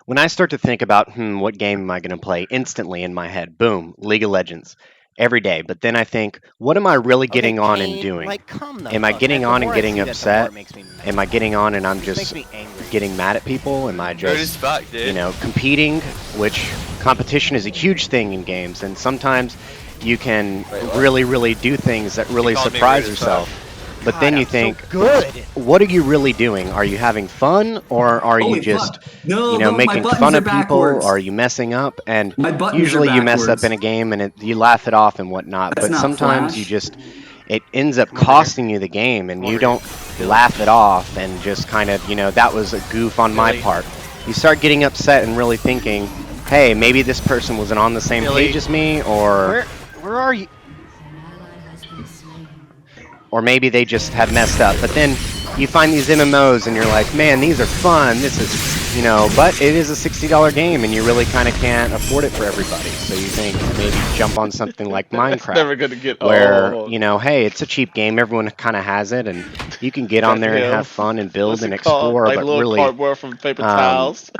When I start to think about, what game am I going to play? Instantly in my head, boom, League of Legends, every day. But then I think, what am I really Okay, getting on and Kane, doing? like, come the Am I fuck. getting The on and more I getting see that, the more upset? it makes me mad. Am I getting on and I'm It just makes just me angry. getting mad at people? Am I Notice just, fact, dude. competing? Which competition is a huge thing in games, and sometimes you can Wait, what? really do things that really called me surprise rude as yourself. But God, then you I'm so think, good. what are you really doing? Are you having fun, or are you Holy just, fuck. No, no, my making buttons fun are of people? backwards. Are you messing up? And My buttons are usually you mess up backwards. in a game and you laugh it off and whatnot. That's But not sometimes you Flash. just, it ends up Come over here. costing you the game, and Come you over don't here. laugh it off and just kind of, that was a goof on my Billy. part. You start getting upset and really thinking, hey, maybe this person wasn't on the same Billy. page as me, or Where are you? maybe they just have messed up. But then you find these MMOs and you're like, man, these are fun. This is, but it is a $60 game and you really kind of can't afford it for everybody. So you think maybe jump on something like Minecraft, Never gonna get where, old. hey, it's a cheap game. Everyone kind of has it and you can get on there and have fun and build What's and it called? explore. Like But little really, cardboard from paper um, towels.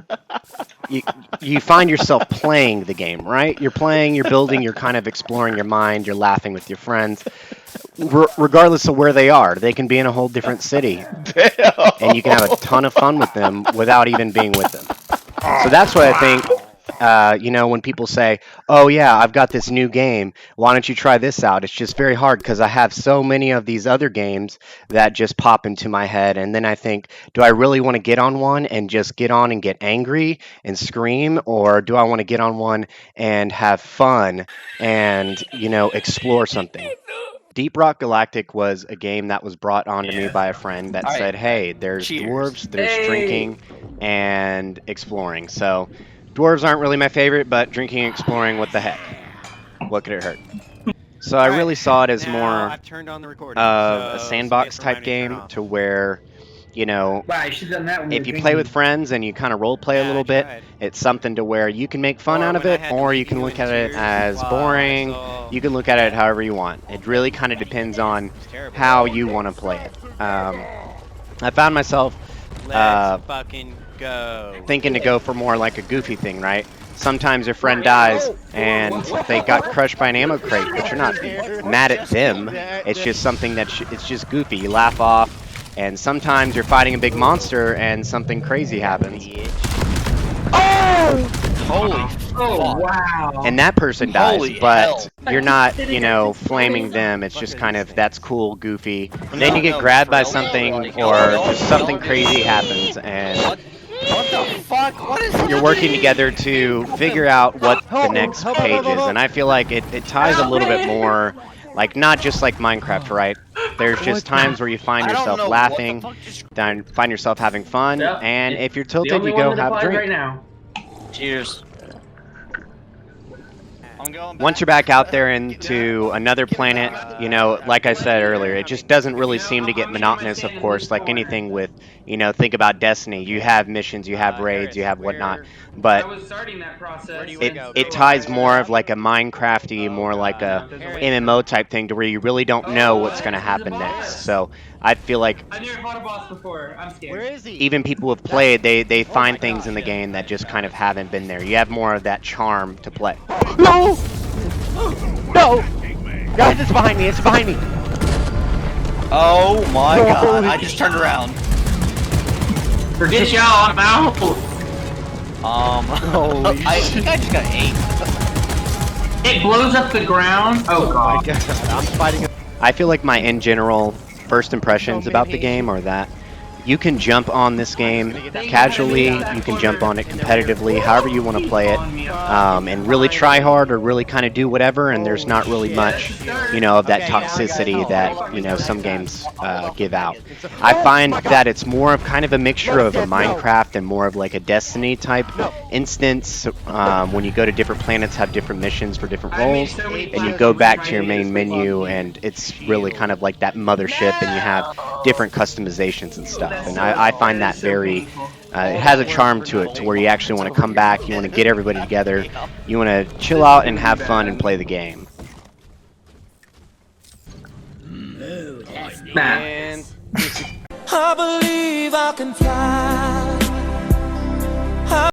you find yourself playing the game, right? You're playing, you're building, you're kind of exploring your mind, you're laughing with your friends. Regardless of where they are, they can be in a whole different city, and you can have a ton of fun with them without even being with them. So that's what I think. When people say, "Oh yeah, I've got this new game. Why don't you try this out?" It's just very hard because I have so many of these other games that just pop into my head, and then I think, do I really want to get on one and just get on and get angry and scream, or do I want to get on one and have fun and explore something? Deep Rock Galactic was a game that was brought on to me by a friend that Alright. said, hey, there's Cheers. dwarves, there's Hey! drinking, and exploring. So, dwarves aren't really my favorite, but drinking and exploring, what the heck? What could it hurt? So, I really saw it as Now more I've turned on the recording. of so a somebody sandbox has to remind type me to turn game off. to where, you know, Wow, I should have done that when we were if you play with drinking. friends and you kind of role play a Yeah, little I bit, tried. it's something to where you can make fun Or out of when I it, had to or leave you can you look in at it tears as while I boring. saw- You can look at it however you want. It really kind of depends on It's terrible. how you want to play it. I found myself Let's fucking go. thinking to go for more like a goofy thing, right? Sometimes your friend dies and they got crushed by an ammo crate, but you're not mad at them. It's just something it's just goofy. You laugh off. And sometimes you're fighting a big monster and something crazy happens. Holy Oh, fuck. wow. And that person dies, Holy but hell. you're not, flaming them. It's just kind of, that's cool, goofy. Then you get grabbed by something or just something crazy happens and What the fuck? What is you're working together to figure out what the next page is. And I feel like it ties a little bit more, like not just like Minecraft, right? There's just times where you find I don't yourself know laughing, what the fuck just... then find yourself having fun, Yep, and it's if you're the tilted, only you one go that have a applies drink. right now. Cheers. I'm going back. Once you're back out there into another planet, like I said earlier, it just doesn't really seem to get monotonous, of course, like anything with, think about Destiny. You have missions, you have raids, you have whatnot, but was starting that process. it ties more of like a Minecrafty, more like a MMO type thing to where you really don't know what's going to happen next. So I feel like I never fought a boss before. I'm scared. Where is he? even people who have played, they find things in the game that just kind of haven't been there. You have more of that charm to play. No! No! Guys, it's behind me, it's behind me! Oh my god, I just turned around. Forget y'all, I'm out. Holy I think I just got ate. It blows up the ground. Oh god. I'm fighting. I feel like my in general first impressions about the game are that you can jump on this game casually, you can jump on it competitively, however you want to play it, and really try hard or really kind of do whatever, and there's not really much, of that toxicity that, some games give out. I find that it's more of kind of a mixture of a Minecraft and more of like a Destiny type instance. When you go to different planets, have different missions for different roles, and you go back to your main menu, and it's really kind of like that mothership, and you have different customizations and stuff. And I find that very, it has a charm to it, to where you actually want to come back, you want to get everybody together, you want to chill out and have fun and play the game. Matt. And I believe I can fly.